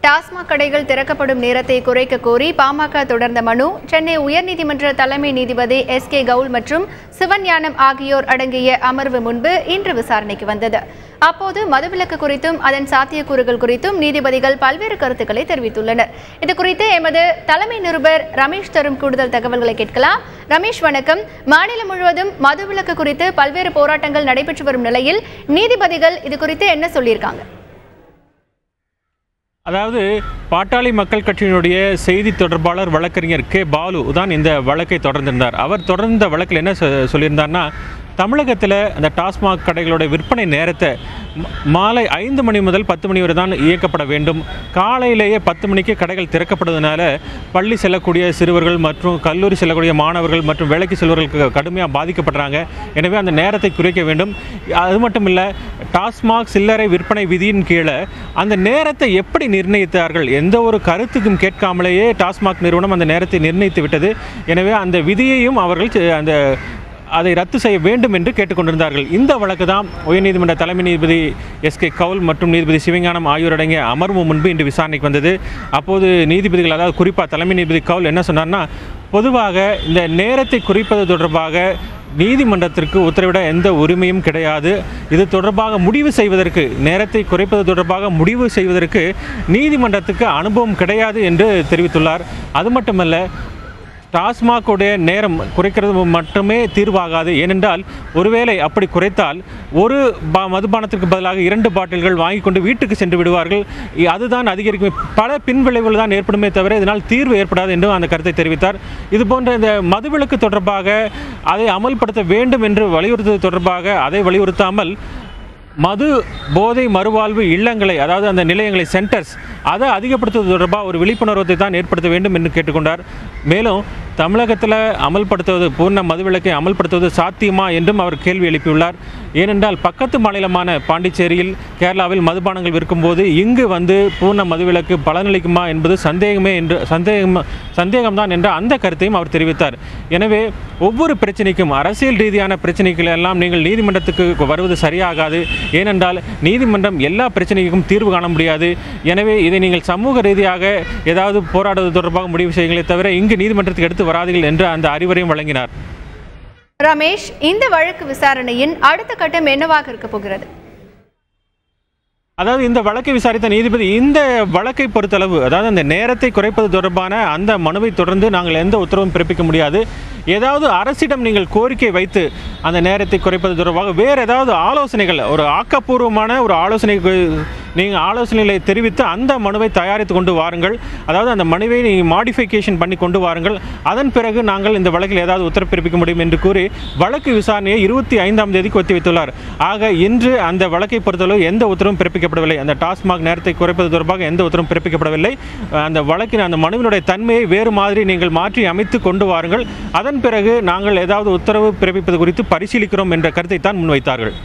டாஸ்மாக் கடைகள் திறக்கப்படும் நேரத்தை குறைக்க கோரி பாமக தொடர்ந்த மனு சென்னை உயர்நீதிமன்ற தலைமை நீதிபதி எஸ்.கே. கவுல் மற்றும் சிவஞானம் ஆகியோர் அடங்கிய அமர்வு முன்பு இன்று விசாரணைக்கு வந்தது. அப்போது மதுவிலக்கு குறித்தும் அதன் சாத்தியக்கூறுகள் குறித்தும் நீதிபதிகள் பல்வேறு கருத்துக்களை தெரிவித்துள்ளனர். இதுகுறித்து எமது தலைமை நிருபர் ரமேஷ் தரும் கூடுதல் தகவல்களை கேட்கலாம். ரமேஷ், வணக்கம். மாநிலம் முழுவதும் மதுவிலக்கு குறித்து பல்வேறு போராட்டங்கள் நடைபெற்று வரும் நிலையில் நீதிபதிகள் இது குறித்து என்ன சொல்லியிருக்காங்க? அதாவது பாட்டாளி மக்கள் கட்சியினுடைய செய்தி தொடர்பாளர் வழக்கறிஞர் கே. பாலு தான் இந்த வழக்கை தொடர்ந்திருந்தார். அவர் தொடர்ந்த வழக்கில் என்ன சொல்லியிருந்தார்னா, தமிழகத்தில் அந்த டாஸ்மாக் கடைகளுடைய விற்பனை நேரத்தை மாலை 5 மணி முதல் 10 மணி வரை தான் இயக்கப்பட வேண்டும். காலையிலேயே 10 மணிக்கு கடைகள் திறக்கப்படுவதனால பள்ளி செல்லக்கூடிய சிறுவர்கள் மற்றும் கல்லூரி செல்லக்கூடிய மாணவர்கள் மற்றும் வேலைக்கு செல்வர்களுக்கு கடுமையாக பாதிக்கப்படுறாங்க. எனவே அந்த நேரத்தை குறைக்க வேண்டும். அது மட்டும் இல்லை, டாஸ்மாக் சில்லறை விற்பனை விதியின் கீழே அந்த நேரத்தை எப்படி நிர்ணயித்தார்கள், எந்த ஒரு கருத்துக்கும் கேட்காமலேயே டாஸ்மாக் நிறுவனம் அந்த நேரத்தை நிர்ணயித்து விட்டது. எனவே அந்த விதியையும் அவர்கள் அதை ரத்து செய்ய வேண்டும் என்று கேட்டுக்கொண்டிருந்தார்கள். இந்த வழக்கு தான் உயர்நீதிமன்ற தலைமை நீதிபதி எஸ்.கே. கவுல் மற்றும் நீதிபதி சிவஞானம் ஆகியோர் அடங்கிய அமர்வு முன்பு இன்று விசாரணைக்கு வந்தது. அப்போது நீதிபதிகள், அதாவது குறிப்பாக தலைமை நீதிபதி கவுல் என்ன சொன்னார்னா, பொதுவாக இந்த நேரத்தை குறிப்பது தொடர்பாக நீதிமன்றத்திற்கு உத்தரவிட எந்த உரிமையும் கிடையாது. இது தொடர்பாக முடிவு செய்வதற்கு, நேரத்தை குறைப்பது தொடர்பாக முடிவு செய்வதற்கு நீதிமன்றத்துக்கு அனுபவம் கிடையாது என்று தெரிவித்துள்ளார். அது மட்டுமல்ல, டாஸ்மாகுடைய நேரம் குறைக்கிறது மட்டுமே தீர்வாகாது. ஏனென்றால் ஒருவேளை அப்படி குறைத்தால் ஒரு மதுபானத்திற்கு பதிலாக 2 பாட்டில்கள் வாங்கி கொண்டு வீட்டுக்கு சென்று விடுவார்கள். அதுதான் அதிகரிக்கும். பல பின்விளைவுகள் தான் ஏற்படுமே தவிர இதனால் தீர்வு ஏற்படாது என்றும் அந்த கருத்தை தெரிவித்தார். இதுபோன்ற இந்த மதுவிலக்கு தொடர்பாக அதை அமல்படுத்த வேண்டும் என்று வலியுறுத்துவது தொடர்பாக அதை வலியுறுத்தாமல் மது போதை மறுவாழ்வு இல்லங்களை, அதாவது அந்த நிலையங்களை, சென்டர்ஸ், அதை அதிகப்படுத்துவது தொடர்பாக ஒரு விழிப்புணர்வை தான் ஏற்படுத்த வேண்டும் என்று கேட்டுக்கொண்டார். மேலும் தமிழகத்தில் அமல்படுத்துவது, பூர்ண மதுவிலக்கை அமல்படுத்துவது சாத்தியமா என்றும் அவர் கேள்வி எழுப்பியுள்ளார். ஏனென்றால் பக்கத்து மாநிலமான பாண்டிச்சேரியில், கேரளாவில் மதுபானங்கள் விற்கும்போது இங்கு வந்து பூர்ண மதுவிலக்கு பலனளிக்குமா என்பது சந்தேகம்தான் என்ற அந்த கருத்தையும் அவர் தெரிவித்தார். எனவே ஒவ்வொரு பிரச்சனைக்கும், அரசியல் ரீதியான பிரச்சனைகள் எல்லாம் நீங்கள் நீதிமன்றத்துக்கு வருவது சரியாகாது. ஏனென்றால் நீதிமன்றம் எல்லா பிரச்சனைக்கும் தீர்வு காண முடியாது. எனவே இதை நீங்கள் சமூக ரீதியாக ஏதாவது போராடுவது தொடர்பாக முடிவு செய்யுங்களே தவிர இங்கு நீதிமன்றத்துக்கு எடுத்து வராதீர்கள் என்று அந்த அறிவுரையும் வழங்கினார். ரமேஷ், இந்த வழக்கு விசாரணையின் அடுத்த கட்டம் என்னவாக இருக்க போகிறது? அதாவது இந்த வழக்கை விசாரித்த நீதிபதி இந்த வழக்கை பொறுத்தளவு, அதாவது அந்த நேரத்தை குறைப்பது தொடர்பான அந்த மனுவை தொடர்ந்து நாங்கள் எந்த உத்தரவும் பிறப்பிக்க முடியாது. ஏதாவது அரசிடம் நீங்கள் கோரிக்கை வைத்து அந்த நேரத்தை குறைப்பது தொடர்பாக வேறு ஏதாவது ஆலோசனைகள், ஒரு ஆக்கப்பூர்வமான ஒரு நீங்கள் ஆலோசனைகளை தெரிவித்து அந்த மனுவை தயாரித்து கொண்டு வாருங்கள். அதாவது அந்த மனுவை நீங்கள் மாடிஃபிகேஷன் பண்ணி கொண்டு வாருங்கள். அதன் பிறகு நாங்கள் இந்த வழக்கில் ஏதாவது உத்தரவு பிறப்பிக்க முடியும் என்று கூறி வழக்கு விசாரணையை 25ஆம் தேதிக்கு ஒத்திவைத்துள்ளார். ஆக இன்று அந்த வழக்கை பொறுத்தளவு எந்த உத்தரவும் பிறப்பிக்கப்படவில்லை. அந்த டாஸ்மாக் நேரத்தை குறைப்பது தொடர்பாக எந்த உத்தரவும் பிறப்பிக்கப்படவில்லை. அந்த வழக்கின் அந்த மனுவினுடைய தன்மையை வேறு மாதிரி நீங்கள் மாற்றி அமைத்து கொண்டு வாருங்கள். அதன் பிறகு நாங்கள் ஏதாவது உத்தரவு பிறப்பிப்பது குறித்து பரிசீலிக்கிறோம் என்ற கருத்தை தான் முன்வைத்தார்கள்.